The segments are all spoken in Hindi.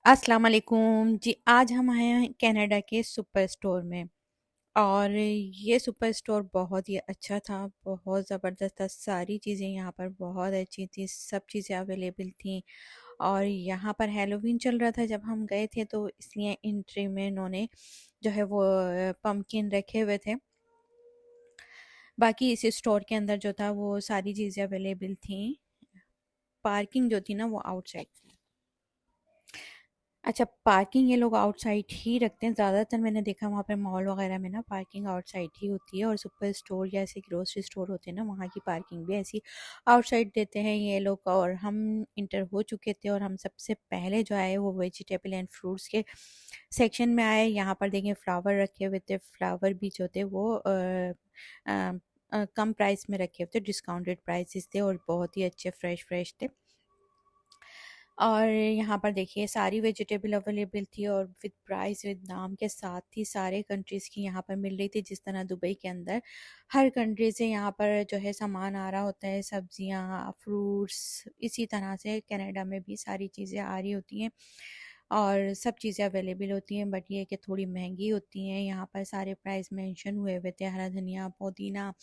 अस्सलाम वालेकुम जी। आज हम आए हैं कनाडा के सुपर स्टोर में। और ये सुपर स्टोर बहुत ही अच्छा था, बहुत ज़बरदस्त था। सारी चीज़ें यहाँ पर बहुत अच्छी थी, सब चीज़ें अवेलेबल थी। और यहाँ पर हैलोवीन चल रहा था जब हम गए थे, तो इसलिए एंट्री में इन्होंने जो है वो पम्पकिन रखे हुए थे। बाकी इस स्टोर के अंदर जो था वो सारी चीज़ें अवेलेबल थी। पार्किंग जो थी ना वो आउटसाइड थी। अच्छा, पार्किंग ये लोग आउटसाइड ही रखते हैं ज़्यादातर। मैंने देखा वहाँ पे मॉल वगैरह में ना पार्किंग आउटसाइड ही होती है, और सुपर स्टोर या ऐसे ग्रोसरी स्टोर होते हैं ना, वहाँ की पार्किंग भी ऐसी आउटसाइड देते हैं ये लोग। और हम इंटर हो चुके थे और हम सबसे पहले जो आए वो वेजिटेबल एंड फ्रूट्स के सेक्शन में आए। यहाँ पर देखें फ्लावर रखे हुए थे। फ्लावर भी जो थे वो कम प्राइस में रखे हुए थे, डिस्काउंटेड प्राइसेस थे, और बहुत ही अच्छे फ्रेश फ्रेश थे। और यहाँ पर देखिए सारी वेजिटेबल अवेलेबल थी, और विद प्राइस विद नाम के साथ ही सारे कंट्रीज़ की यहाँ पर मिल रही थी। जिस तरह दुबई के अंदर हर कंट्री से यहाँ पर जो है सामान आ रहा होता है, सब्जियाँ, फ्रूट्स, इसी तरह से कनाडा में भी सारी चीज़ें आ रही होती हैं और सब चीज़ें अवेलेबल होती हैं। बट ये कि थोड़ी महंगी होती हैं। यहाँ पर सारे प्राइस मेंशन हुए हुए थे। हरा धनिया, पुदीना,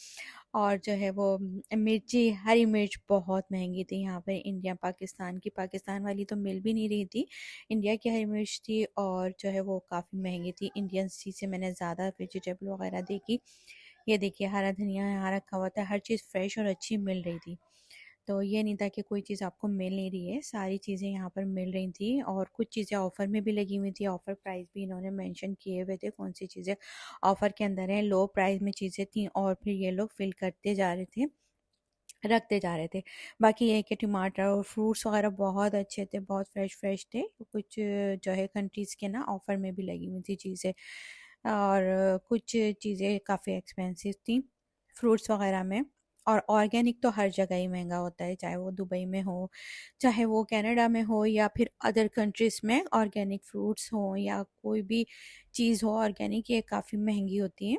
और जो है वो मिर्ची, हरी मिर्च बहुत महंगी थी यहाँ पे। इंडिया पाकिस्तान की, पाकिस्तान वाली तो मिल भी नहीं रही थी, इंडिया की हरी मिर्च थी, और जो है वो काफ़ी महंगी थी। इंडियन सी से मैंने ज़्यादा वेजिटेबल वगैरह देखी। ये देखिए हरा धनिया यहाँ रखा हुआ था, हर चीज़ फ्रेश और अच्छी मिल रही थी। तो ये नहीं था कि कोई चीज़ आपको मिल नहीं रही है, सारी चीज़ें यहाँ पर मिल रही थी। और कुछ चीज़ें ऑफ़र में भी लगी हुई थी, ऑफ़र प्राइस भी इन्होंने मेंशन किए हुए थे कौन सी चीज़ें ऑफ़र के अंदर हैं। लो प्राइस में चीज़ें थी और फिर ये लोग फिल करते जा रहे थे, रखते जा रहे थे। बाकी ये है कि टमाटर और फ्रूट्स वगैरह बहुत अच्छे थे, बहुत फ्रेश फ्रेश थे। कुछ जो है कंट्रीज़ के ना ऑफ़र में भी लगी हुई थी चीज़ें, और कुछ चीज़ें काफ़ी एक्सपेंसिव थी फ्रूट्स वगैरह में। और ऑर्गेनिक तो हर जगह ही महंगा होता है, चाहे वो दुबई में हो, चाहे वो कनाडा में हो, या फिर अदर कंट्रीज़ में ऑर्गेनिक फ्रूट्स हो या कोई भी चीज़ हो ऑर्गेनिक, ये काफ़ी महंगी होती है।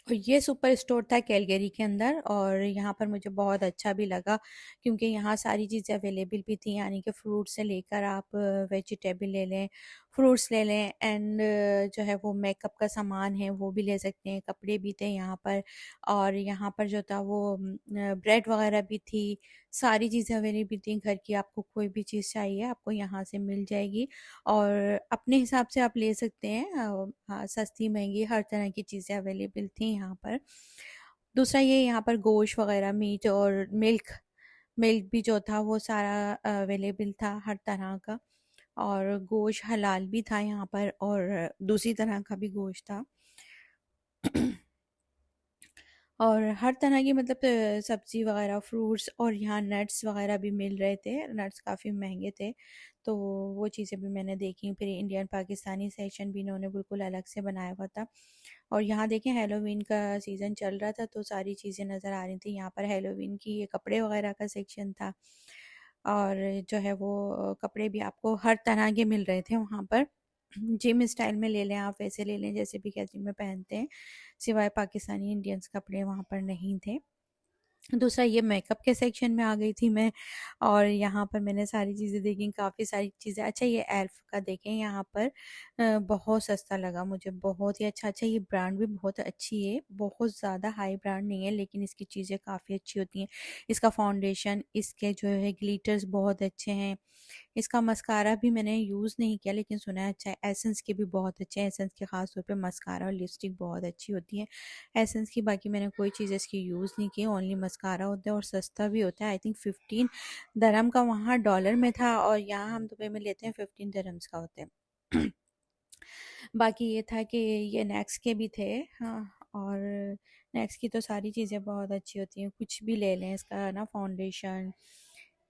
और ये सुपर स्टोर था कैलगरी के अंदर, और यहाँ पर मुझे बहुत अच्छा भी लगा क्योंकि यहाँ सारी चीज़ें अवेलेबल भी थी। यानी कि फ्रूट से लेकर आप वेजिटेबल ले लें, फ्रूट्स ले लें, एंड जो है वो मेकअप का सामान है वो भी ले सकते हैं, कपड़े भी थे यहाँ पर। और यहाँ पर जो था वो ब्रेड वगैरह भी थी, सारी चीज़ें अवेलेबल थी घर की। आपको कोई भी चीज़ चाहिए आपको यहाँ से मिल जाएगी, और अपने हिसाब से आप ले सकते हैं। हाँ, सस्ती महंगी हर तरह की चीज़ें अवेलेबल थी यहाँ पर। दूसरा ये यहाँ पर गोश्त वगैरह, मीट और मिल्क, मिल्क भी जो था वो सारा अवेलेबल था हर तरह का। और गोश्त हलाल भी था यहाँ पर, और दूसरी तरह का भी गोश्त था। और हर तरह की मतलब सब्ज़ी वगैरह, फ्रूट्स, और यहाँ नट्स वगैरह भी मिल रहे थे। नट्स काफ़ी महंगे थे, तो वो चीज़ें भी मैंने देखी। फिर इंडियन पाकिस्तानी सेक्शन भी इन्होंने बिल्कुल अलग से बनाया हुआ था। और यहाँ देखें हेलोवीन का सीज़न चल रहा था, तो सारी चीज़ें नज़र आ रही थी। यहाँ पर हेलोवीन की ये कपड़े वगैरह का सेक्शन था, और जो है वो कपड़े भी आपको हर तरह के मिल रहे थे वहाँ पर। जिम स्टाइल में ले लें आप, वैसे ले लें जैसे भी कैजुअल में पहनते हैं, सिवाय पाकिस्तानी इंडियंस कपड़े वहाँ पर नहीं थे। दूसरा ये मेकअप के सेक्शन में आ गई थी मैं, और यहाँ पर मैंने सारी चीज़ें देखी, काफ़ी सारी चीज़ें। अच्छा, ये एल्फ का देखें यहाँ पर, बहुत सस्ता लगा मुझे, बहुत ही अच्छा। अच्छा, ये ब्रांड भी बहुत अच्छी है, बहुत ज़्यादा हाई ब्रांड नहीं है, लेकिन इसकी चीज़ें काफ़ी अच्छी होती हैं। इसका फाउंडेशन, इसके जो है ग्लिटर्स बहुत अच्छे हैं। इसका मस्कारा भी मैंने यूज़ नहीं किया, लेकिन सुना है अच्छा है। एसेंस के भी बहुत अच्छे हैं, एसेंस के ख़ास तौर पे मस्कारा और लिपस्टिक बहुत अच्छी होती है एसेंस की। बाकी मैंने कोई चीज़ इसकी यूज़ नहीं की, ओनली मस्कारा होता है, और सस्ता भी होता है। आई थिंक 15 दरम का वहाँ डॉलर में था, और यहाँ हम दुबई में लेते हैं 15 दरम्स का होता है। बाकी ये था कि ये नेक्स के भी थे। हाँ, और नेक्स की तो सारी चीज़ें बहुत अच्छी होती हैं, कुछ भी ले लें। इसका ना फाउंडेशन,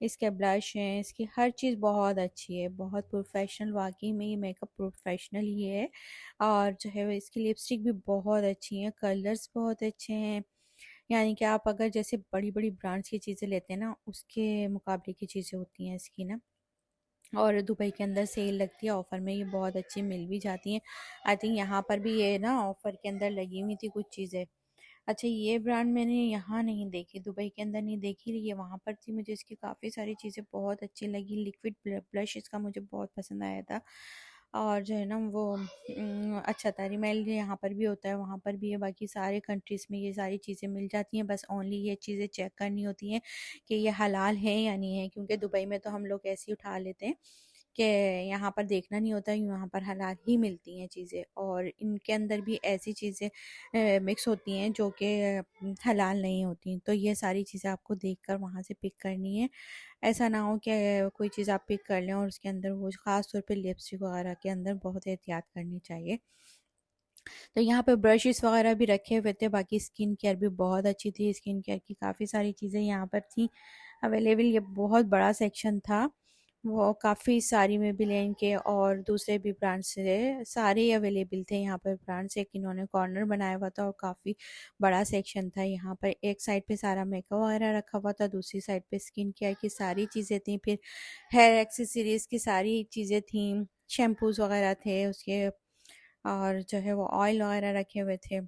इसके ब्लश हैं, इसकी हर चीज़ बहुत अच्छी है, बहुत प्रोफेशनल। वाकई में ये मेकअप प्रोफेशनल ही है। और जो है वो इसकी लिपस्टिक भी बहुत अच्छी है, कलर्स बहुत अच्छे हैं। यानी कि आप अगर जैसे बड़ी बड़ी ब्रांड्स की चीज़ें लेते हैं ना, उसके मुकाबले की चीज़ें होती हैं इसकी ना। और दुबई के अंदर सेल लगती है, ऑफ़र में ये बहुत अच्छी मिल भी जाती हैं। आई थिंक यहाँ पर भी ये ना ऑफ़र के अंदर लगी हुई थी कुछ चीज़ें। अच्छा, ये ब्रांड मैंने यहाँ नहीं देखी, दुबई के अंदर नहीं देखी, ये वहाँ पर थी। मुझे इसकी काफ़ी सारी चीज़ें बहुत अच्छी लगी। लिक्विड ब्लश इसका मुझे बहुत पसंद आया था। और जो है ना वो अच्छा था। रिमेल यहाँ पर भी होता है, वहाँ पर भी है, बाकी सारे कंट्रीज़ में ये सारी चीज़ें मिल जाती हैं। बस ओनली ये चीज़ें चेक करनी होती हैं कि ये हलाल है या नहीं है, क्योंकि दुबई में तो हम लोग ऐसे ही उठा लेते हैं कि यहाँ पर देखना नहीं होता, यहाँ पर हलाल ही मिलती हैं चीज़ें। और इनके अंदर भी ऐसी चीज़ें मिक्स होती हैं जो कि हलाल नहीं होती। तो ये सारी चीज़ें आपको देखकर वहाँ से पिक करनी है। ऐसा ना हो कि कोई चीज़ आप पिक कर लें और उसके अंदर वो ख़ास तौर पे लिपस्टिक वगैरह के अंदर बहुत एहतियात करनी चाहिए। तो यहाँ पे ब्रशेस वगैरह भी रखे हुए थे। बाकी स्किन केयर भी बहुत अच्छी थी, स्किन केयर की काफ़ी सारी चीज़ें यहाँ पर थी अवेलेबल। ये बहुत बड़ा सेक्शन था, वो काफ़ी सारी मेबेलिन के और दूसरे भी ब्रांड्स से सारे अवेलेबल थे यहाँ पर ब्रांड्स। एक इन्होंने कॉर्नर बनाया हुआ था और काफ़ी बड़ा सेक्शन था यहाँ पर। एक साइड पे सारा मेकअप वगैरह रखा हुआ था, दूसरी साइड पे स्किन केयर की सारी चीज़ें थी, फिर हेयर एक्सेसरीज की सारी चीज़ें थी, शैम्पूज वगैरह थे उसके, और जो है वो ऑयल वगैरह रखे हुए थे।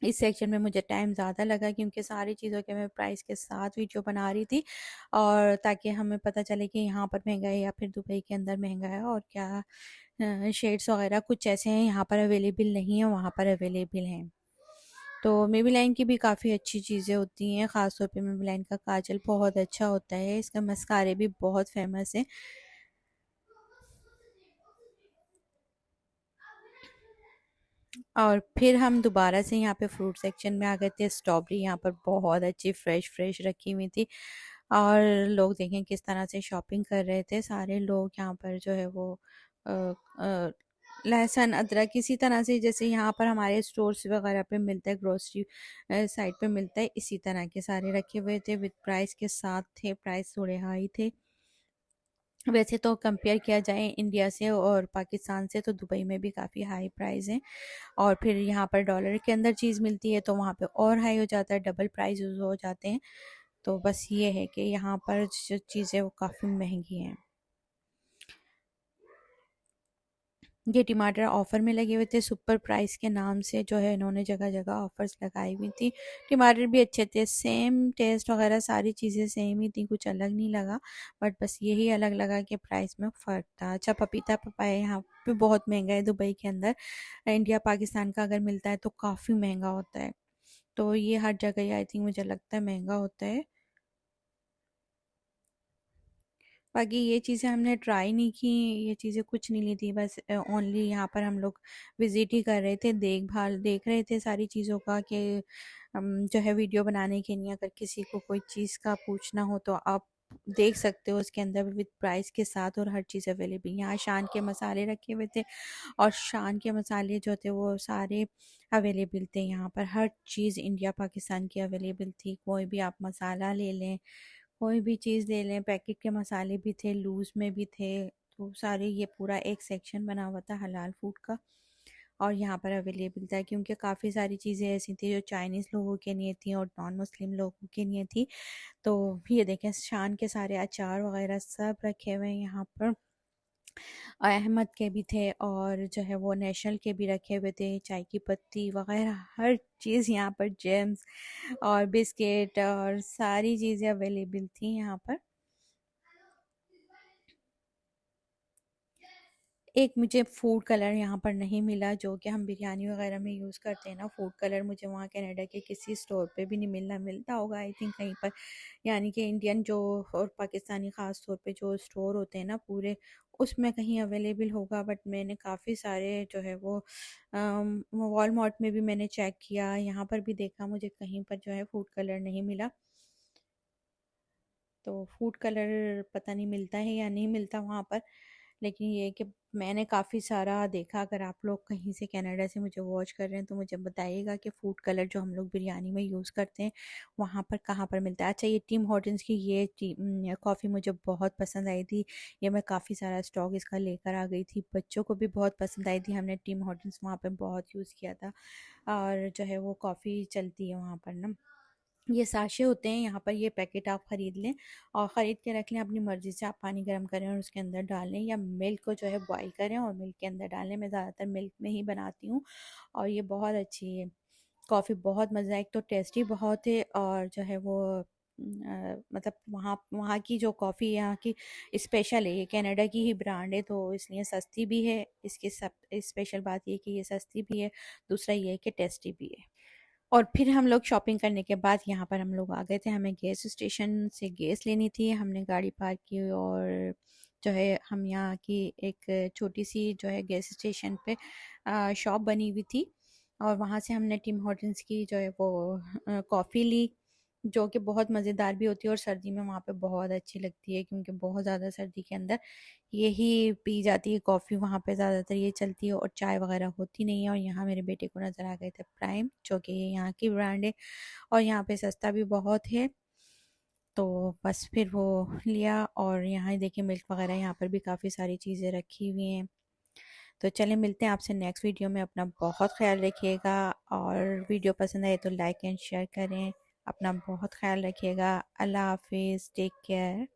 इस सेक्शन में मुझे टाइम ज़्यादा लगा क्योंकि सारी चीज़ों के मैं प्राइस के साथ वीडियो बना रही थी, और ताकि हमें पता चले कि यहाँ पर महंगा है या फिर दुबई के अंदर महंगा है, और क्या शेड्स वगैरह कुछ ऐसे हैं यहाँ पर अवेलेबल नहीं है, वहाँ पर अवेलेबल हैं। तो मेबेलिन की भी काफ़ी अच्छी चीज़ें होती हैं, ख़ास तौर पे मेबेलिन का काजल बहुत अच्छा होता है, इसका मस्कारे भी बहुत फेमस है। और फिर हम दोबारा से यहाँ पे फ्रूट सेक्शन में आ गए थे। स्ट्रॉबेरी यहाँ पर बहुत अच्छी फ्रेश फ्रेश रखी हुई थी, और लोग देखें किस तरह से शॉपिंग कर रहे थे सारे लोग यहाँ पर। जो है वो अ, अ, लहसुन अदरक इसी तरह से जैसे यहाँ पर हमारे स्टोर्स वगैरह पे मिलता है, ग्रोसरी साइड पे मिलता है, इसी तरह के सारे रखे हुए थे, विद प्राइस के साथ थे। प्राइस थोड़े हाई थे वैसे तो, कंपेयर किया जाए इंडिया से और पाकिस्तान से, तो दुबई में भी काफ़ी हाई प्राइस है। और फिर यहाँ पर डॉलर के अंदर चीज़ मिलती है तो वहाँ पे और हाई हो जाता है, डबल प्राइस हो जाते हैं। तो बस ये है कि यहाँ पर जो चीज़ें वो काफ़ी महंगी हैं। ये टमाटर ऑफ़र में लगे हुए थे, सुपर प्राइस के नाम से जो है इन्होंने जगह जगह ऑफ़र्स लगाई हुई थी। टमाटर भी अच्छे थे, सेम टेस्ट वगैरह सारी चीज़ें सेम ही थी, कुछ अलग नहीं लगा। बट बस यही अलग लगा कि प्राइस में फ़र्क था। अच्छा, पपीता पपाया यहाँ पे बहुत महंगा है दुबई के अंदर। इंडिया पाकिस्तान का अगर मिलता है तो काफ़ी महंगा होता है। तो ये हर जगह ही आई थिंक मुझे लगता है महंगा होता है। बाकी ये चीज़ें हमने ट्राई नहीं की, ये चीज़ें कुछ नहीं ली थी, बस ओनली यहाँ पर हम लोग विज़िट ही कर रहे थे, देखभाल देख रहे थे सारी चीज़ों का कि जो है वीडियो बनाने के लिए अगर किसी को कोई चीज़ का पूछना हो तो आप देख सकते हो उसके अंदर विद प्राइस के साथ, और हर चीज़ अवेलेबल। यहाँ शान के मसाले रखे हुए थे, और शान के मसाले जो थे वो सारे अवेलेबल थे यहाँ पर। हर चीज़ इंडिया पाकिस्तान की अवेलेबल थी, कोई भी आप मसाला ले लें, कोई भी चीज़ ले लें, पैकेट के मसाले भी थे, लूज़ में भी थे। तो सारे ये पूरा एक सेक्शन बना हुआ था हलाल फूड का, और यहाँ पर अवेलेबल था क्योंकि काफ़ी सारी चीज़ें ऐसी थी जो चाइनीज़ लोगों के लिए थी और नॉन मुस्लिम लोगों के लिए थी। तो ये देखें, शान के सारे अचार वगैरह सब रखे हुए हैं यहाँ पर, और अहमद के भी थे, और जो है वो नेशनल के भी रखे हुए थे, चाय की पत्ती वगैरह हर चीज़ यहाँ पर, जेम्स और बिस्किट और सारी चीज़ें अवेलेबल थी यहाँ पर। एक मुझे फूड कलर यहाँ पर नहीं मिला जो कि हम बिरयानी वगैरह में यूज़ करते हैं ना, फूड कलर मुझे वहाँ कनाडा के किसी स्टोर पे भी नहीं मिलना, मिलता होगा आई थिंक कहीं पर, यानी कि इंडियन जो और पाकिस्तानी ख़ास तौर पे जो स्टोर होते हैं ना पूरे, उसमें कहीं अवेलेबल होगा। बट मैंने काफ़ी सारे जो है वो वॉलमार्ट में भी मैंने चेक किया, यहाँ पर भी देखा, मुझे कहीं पर जो है फूड कलर नहीं मिला। तो फूड कलर पता नहीं मिलता है या नहीं मिलता वहाँ पर, लेकिन ये है कि मैंने काफ़ी सारा देखा। अगर आप लोग कहीं से कनाडा से मुझे वॉच कर रहे हैं तो मुझे बताइएगा कि फ़ूड कलर जो हम लोग बिरयानी में यूज़ करते हैं वहाँ पर कहाँ पर मिलता है। अच्छा, ये टिम हॉर्टन्स की ये कॉफ़ी मुझे बहुत पसंद आई थी, ये मैं काफ़ी सारा स्टॉक इसका लेकर आ गई थी, बच्चों को भी बहुत पसंद आई थी, हमने टिम हॉर्टन्स वहाँ पर बहुत यूज़ किया था। और जो है वो कॉफ़ी चलती है वहाँ पर ना, ये साशे होते हैं यहाँ पर, ये पैकेट आप ख़रीद लें और ख़रीद के रख लें, अपनी मर्ज़ी से आप पानी गर्म करें और उसके अंदर डालें, या मिल्क को जो है बॉईल करें और मिल्क के अंदर डालें। मैं ज़्यादातर मिल्क में ही बनाती हूँ और ये बहुत अच्छी है। कॉफ़ी बहुत मज़ा, एक तो टेस्टी बहुत है, और जो है वो मतलब वहाँ वहाँ की जो कॉफ़ी यहाँ की स्पेशल है, ये कनाडा की ही ब्रांड है, तो इसलिए सस्ती भी है। इसकी सब स्पेशल बात ये कि ये सस्ती भी है, दूसरा ये है कि टेस्टी भी है। और फिर हम लोग शॉपिंग करने के बाद यहाँ पर हम लोग आ गए थे, हमें गैस स्टेशन से गैस लेनी थी। हमने गाड़ी पार्क की और जो है हम यहाँ की एक छोटी सी जो है गैस स्टेशन पे शॉप बनी हुई थी, और वहाँ से हमने टिम हॉर्टन्स की जो है वो कॉफ़ी ली, जो कि बहुत मज़ेदार भी होती है और सर्दी में वहाँ पे बहुत अच्छी लगती है, क्योंकि बहुत ज़्यादा सर्दी के अंदर यही पी जाती है कॉफ़ी, वहाँ पे ज़्यादातर ये चलती है और चाय वगैरह होती नहीं है। और यहाँ मेरे बेटे को नज़र आ गए थे प्राइम, जो कि ये यहाँ की ब्रांड है और यहाँ पे सस्ता भी बहुत है। तो बस फिर वो लिया, और यहाँ ही देखिए मिल्क वगैरह यहाँ पर भी काफ़ी सारी चीज़ें रखी हुई हैं। तो चलें, मिलते हैं आपसे नेक्स्ट वीडियो में। अपना बहुत ख्याल रखिएगा, और वीडियो पसंद आए तो लाइक एंड शेयर करें। अपना बहुत ख्याल रखिएगा। अल्लाह हाफिज़, टेक केयर।